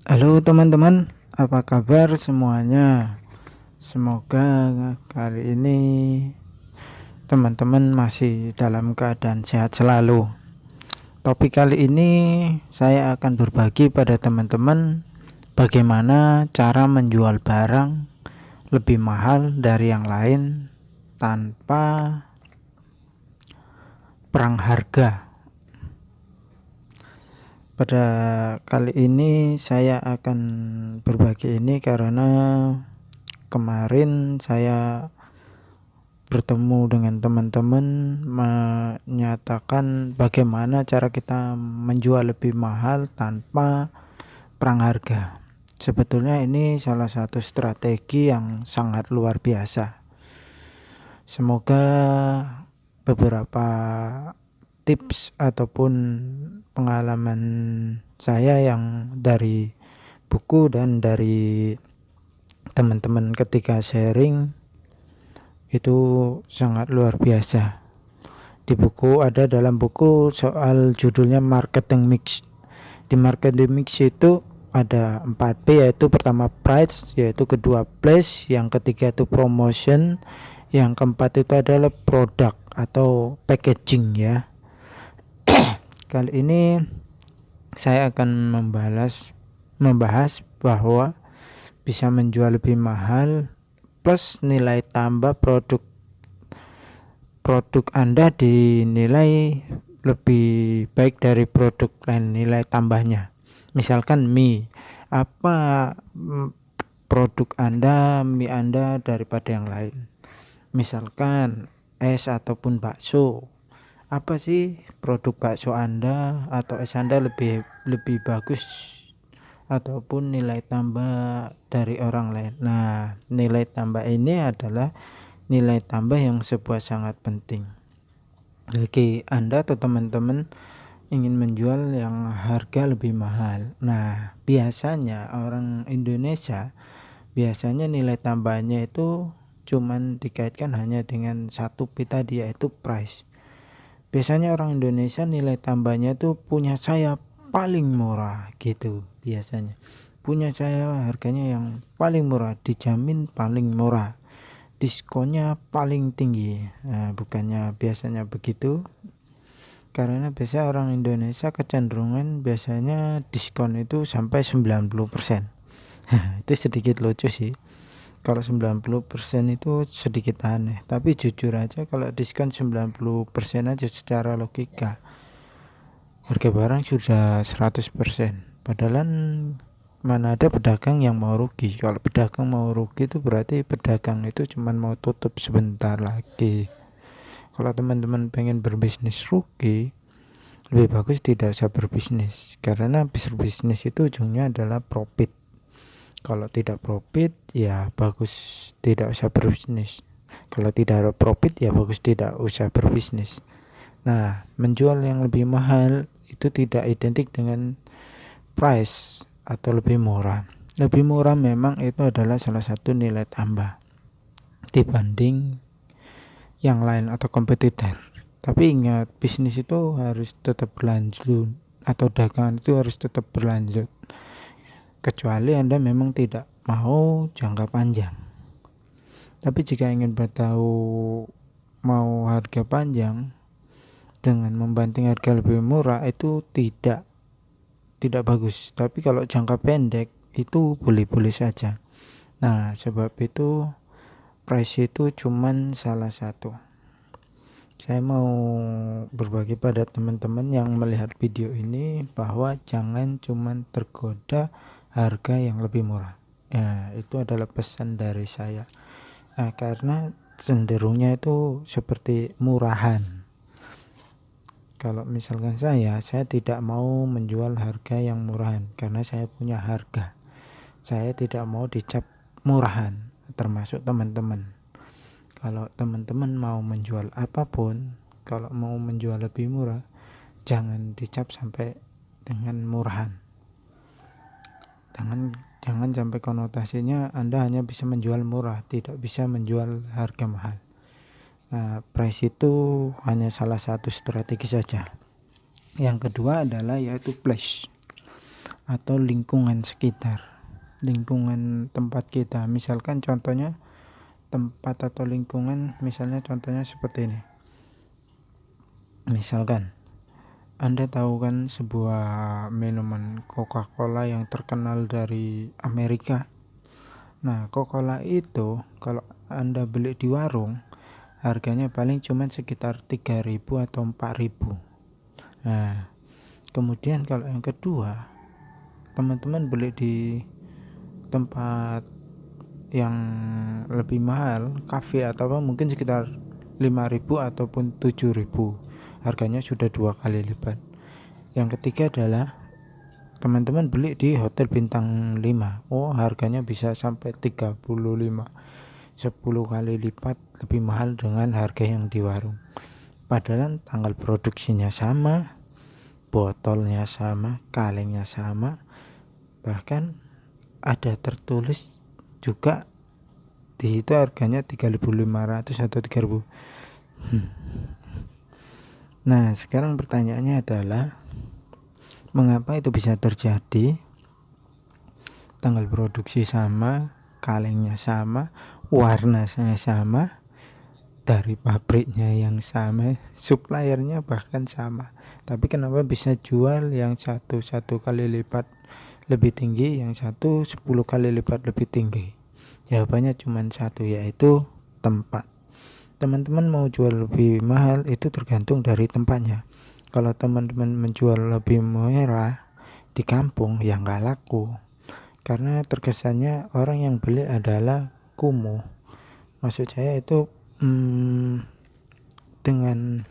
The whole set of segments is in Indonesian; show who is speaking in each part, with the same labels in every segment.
Speaker 1: Halo teman-teman, apa kabar semuanya? Semoga kali ini teman-teman masih dalam keadaan sehat selalu. Topik kali ini saya akan berbagi pada teman-teman bagaimana cara menjual barang lebih mahal dari yang lain tanpa perang harga. Pada kali ini saya akan berbagi ini karena kemarin saya bertemu dengan teman-teman menyatakan bagaimana cara kita menjual lebih mahal tanpa perang harga. Sebetulnya ini salah satu strategi yang sangat luar biasa. Semoga beberapa tips ataupun pengalaman saya yang dari buku dan dari teman-teman ketika sharing itu sangat luar biasa. Di buku ada dalam buku soal judulnya marketing mix. Di marketing mix itu ada 4P, yaitu pertama price, yaitu kedua place, yang ketiga itu promotion, yang keempat itu adalah produk atau packaging ya. Kali ini saya akan membahas bahwa bisa menjual lebih mahal plus nilai tambah produk Anda dinilai lebih baik dari produk lain, nilai tambahnya. Misalkan mie, apa produk Anda, mie Anda daripada yang lain. Misalkan es ataupun bakso, apa sih produk bakso Anda atau es Anda lebih bagus ataupun nilai tambah dari orang lain. Nah, nilai tambah ini adalah nilai tambah yang sebuah sangat penting bagi Anda atau teman-teman ingin menjual yang harga lebih mahal. Nah, biasanya orang Indonesia biasanya nilai tambahnya itu cuman dikaitkan hanya dengan satu P tadi, yaitu price. Biasanya orang Indonesia nilai tambahnya itu punya saya paling murah gitu biasanya. Punya saya harganya yang paling murah, dijamin paling murah, diskonnya paling tinggi. Nah, bukannya biasanya begitu, karena biasanya orang Indonesia kecenderungan biasanya diskon itu sampai 90%. Itu sedikit lucu sih. Kalau 90% itu sedikit aneh, tapi jujur aja kalau diskon 90% aja secara logika harga barang sudah 100%. Padahal mana ada pedagang yang mau rugi. Kalau pedagang mau rugi itu berarti pedagang itu cuma mau tutup sebentar lagi. Kalau teman-teman pengen berbisnis rugi, lebih bagus tidak usah berbisnis, karena berbisnis itu ujungnya adalah profit. Kalau tidak profit ya bagus tidak usah berbisnis. Kalau tidak ada profit ya bagus tidak usah berbisnis. Nah, menjual yang lebih mahal itu tidak identik dengan price atau lebih murah. Lebih murah memang itu adalah salah satu nilai tambah dibanding yang lain atau kompetitor. Tapi ingat, bisnis itu harus tetap berlanjut atau dagangan itu harus tetap berlanjut. Kecuali Anda memang tidak mau jangka panjang. Tapi jika ingin bertahu mau harga panjang dengan membanting harga lebih murah itu tidak bagus. Tapi kalau jangka pendek itu boleh-boleh saja. Nah, sebab itu price itu cuman salah satu. Saya mau berbagi pada teman-teman yang melihat video ini bahwa jangan cuman tergoda harga yang lebih murah. Ya, itu adalah pesan dari saya. Karena cenderungnya itu seperti murahan. Kalau misalkan saya tidak mau menjual harga yang murahan karena saya punya harga. Saya tidak mau dicap murahan, termasuk teman-teman. Kalau teman-teman mau menjual apapun, kalau mau menjual lebih murah, jangan dicap sampai dengan murahan. Jangan sampai konotasinya Anda hanya bisa menjual murah, tidak bisa menjual harga mahal. Nah, price itu hanya salah satu strategi saja. Yang kedua adalah yaitu place atau lingkungan sekitar, lingkungan tempat kita. Misalkan contohnya tempat atau lingkungan, misalnya contohnya seperti ini. Misalkan Anda tahu kan sebuah minuman Coca-Cola yang terkenal dari Amerika. Nah, Coca-Cola itu kalau Anda beli di warung, harganya paling cuma sekitar 3.000 atau 4.000. Nah, kemudian kalau yang kedua, teman-teman beli di tempat yang lebih mahal, kafe atau apa, mungkin sekitar 5.000 ataupun 7.000. Harganya sudah 2 kali lipat. Yang ketiga adalah teman-teman beli di hotel bintang 5. Oh, harganya bisa sampai 35, 10 kali lipat lebih mahal dengan harga yang di warung. Padahal tanggal produksinya sama, botolnya sama, kalengnya sama, bahkan ada tertulis juga di situ harganya 3.500 atau 3.000. Nah, sekarang pertanyaannya adalah mengapa itu bisa terjadi? Tanggal produksi sama, kalengnya sama, warnanya sama, dari pabriknya yang sama, suppliernya bahkan sama, tapi kenapa bisa jual yang satu 1 kali lipat lebih tinggi, yang satu 10 kali lipat lebih tinggi? Jawabannya cuma satu, yaitu tempat. Teman-teman mau jual lebih mahal itu tergantung dari tempatnya. Kalau teman-teman menjual lebih murah di kampung, ya nggak laku, karena terkesannya orang yang beli adalah kumuh. Maksud saya itu dengan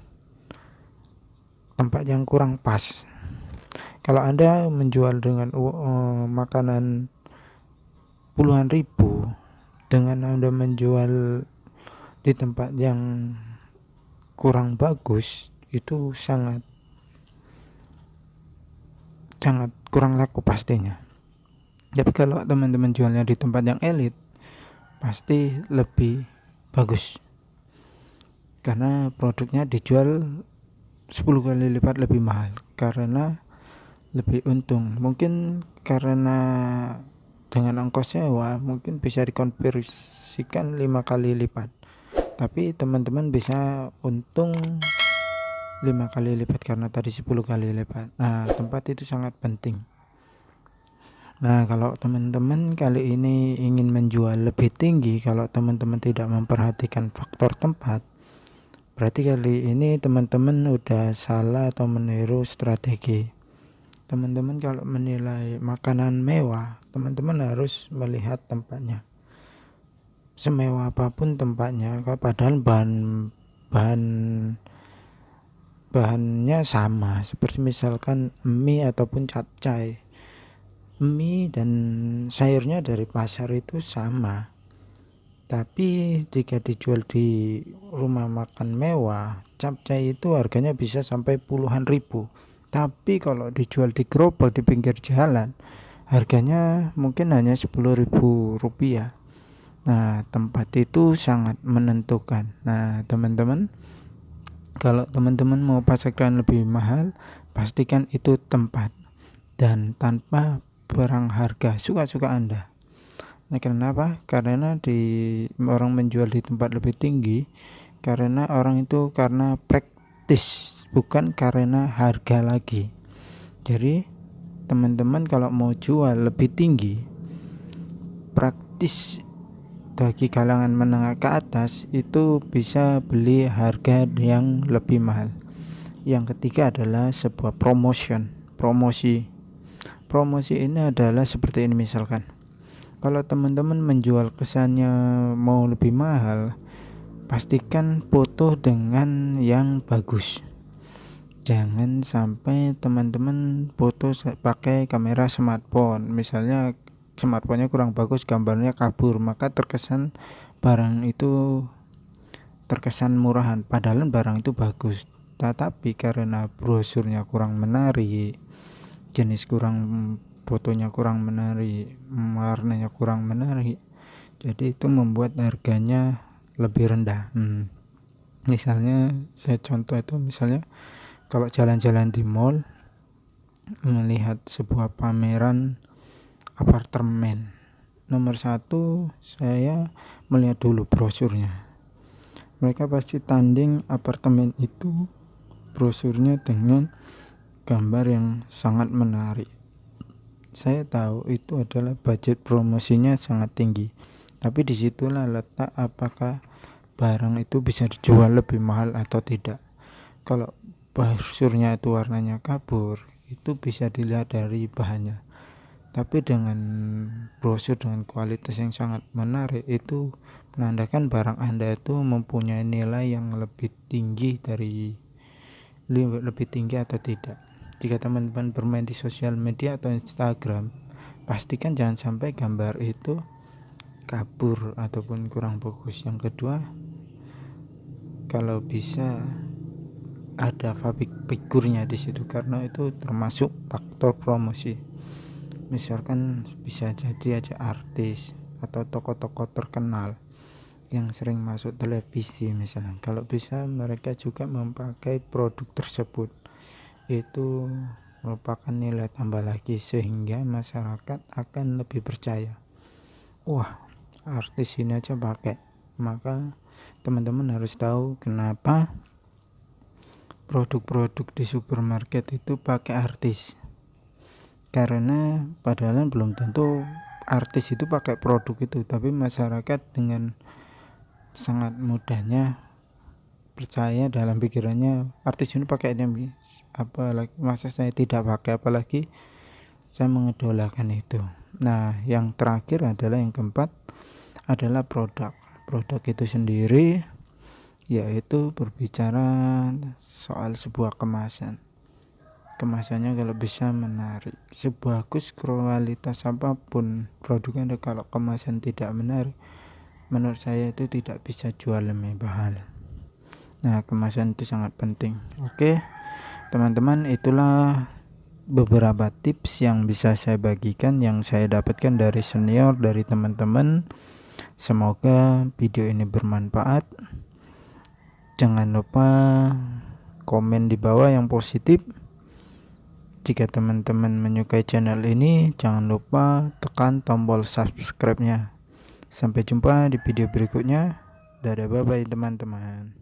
Speaker 1: tempat yang kurang pas. Kalau Anda menjual dengan makanan puluhan ribu, dengan Anda menjual di tempat yang kurang bagus, itu sangat kurang laku pastinya. Tapi kalau teman-teman jualnya di tempat yang elit, pasti lebih bagus, karena produknya dijual 10 kali lipat lebih mahal, karena lebih untung. Mungkin karena dengan ongkos sewa mungkin bisa dikonversikan 5 kali lipat, tapi teman-teman bisa untung 5 kali lipat karena tadi 10 kali lipat. Nah, tempat itu sangat penting. Nah, kalau teman-teman kali ini ingin menjual lebih tinggi, kalau teman-teman tidak memperhatikan faktor tempat, berarti kali ini teman-teman udah salah atau meniru strategi. Teman-teman kalau menilai makanan mewah, teman-teman harus melihat tempatnya. Semewah apapun tempatnya, padahal bahannya sama, seperti misalkan mie ataupun capcay. Mie dan sayurnya dari pasar itu sama, tapi jika dijual di rumah makan mewah, capcay itu harganya bisa sampai puluhan ribu. Tapi kalau dijual di gerobak di pinggir jalan, harganya mungkin hanya 10.000 rupiah. Nah, tempat itu sangat menentukan. Nah, teman-teman, kalau teman-teman mau pasaran lebih mahal, pastikan itu tempat dan tanpa perang harga, suka-suka Anda. Nah, kenapa? Karena orang menjual di tempat lebih tinggi, karena orang itu karena praktis, bukan karena harga lagi. Jadi teman-teman kalau mau jual lebih tinggi, praktis bagi kalangan menengah ke atas, itu bisa beli harga yang lebih mahal. Yang ketiga adalah sebuah promosi ini adalah seperti ini. Misalkan kalau teman-teman menjual kesannya mau lebih mahal, pastikan foto dengan yang bagus. Jangan sampai teman-teman foto pakai kamera smartphone, misalnya smartphone-nya kurang bagus, gambarnya kabur, maka terkesan barang itu terkesan murahan, padahal barang itu bagus. Tetapi karena brosurnya kurang menarik, jenis fotonya kurang menarik, warnanya kurang menarik, jadi itu membuat harganya lebih rendah. Misalnya saya contoh itu, misalnya kalau jalan-jalan di mall, melihat sebuah pameran apartemen, nomor satu saya melihat dulu brosurnya. Mereka pasti tanding apartemen itu brosurnya dengan gambar yang sangat menarik. Saya tahu itu adalah budget promosinya sangat tinggi, tapi disitulah letak apakah barang itu bisa dijual lebih mahal atau tidak. Kalau brosurnya itu warnanya kabur, itu bisa dilihat dari bahannya. Tapi dengan brosur dengan kualitas yang sangat menarik, itu menandakan barang Anda itu mempunyai nilai yang lebih tinggi atau tidak. Jika teman-teman bermain di sosial media atau Instagram, pastikan jangan sampai gambar itu kabur ataupun kurang bagus. Yang kedua, kalau bisa ada figurnya di situ, karena itu termasuk faktor promosi. Misalkan bisa jadi aja artis atau tokoh-tokoh terkenal yang sering masuk televisi misalnya. Kalau bisa mereka juga memakai produk tersebut, itu merupakan nilai tambah lagi sehingga masyarakat akan lebih percaya. Wah, artis ini aja pakai. Maka teman-teman harus tahu kenapa produk-produk di supermarket itu pakai artis. Karena padahal belum tentu artis itu pakai produk itu, tapi masyarakat dengan sangat mudahnya percaya dalam pikirannya artis ini pakai ini, apalagi masa saya tidak pakai, apalagi saya mengidolakan itu. Nah, yang terakhir adalah yang keempat adalah produk itu sendiri, yaitu berbicara soal sebuah kemasannya kalau bisa menarik. Sebagus kualitas apapun produk Anda, kalau kemasan tidak menarik, menurut saya itu tidak bisa jual lebih mahal. Nah, kemasan itu sangat penting. Oke, teman-teman, itulah beberapa tips yang bisa saya bagikan, yang saya dapatkan dari senior, dari teman-teman. Semoga video ini bermanfaat. Jangan lupa komen di bawah yang positif. Jika teman-teman menyukai channel ini, jangan lupa tekan tombol subscribe-nya. Sampai jumpa di video berikutnya. Dadah, bye-bye teman-teman.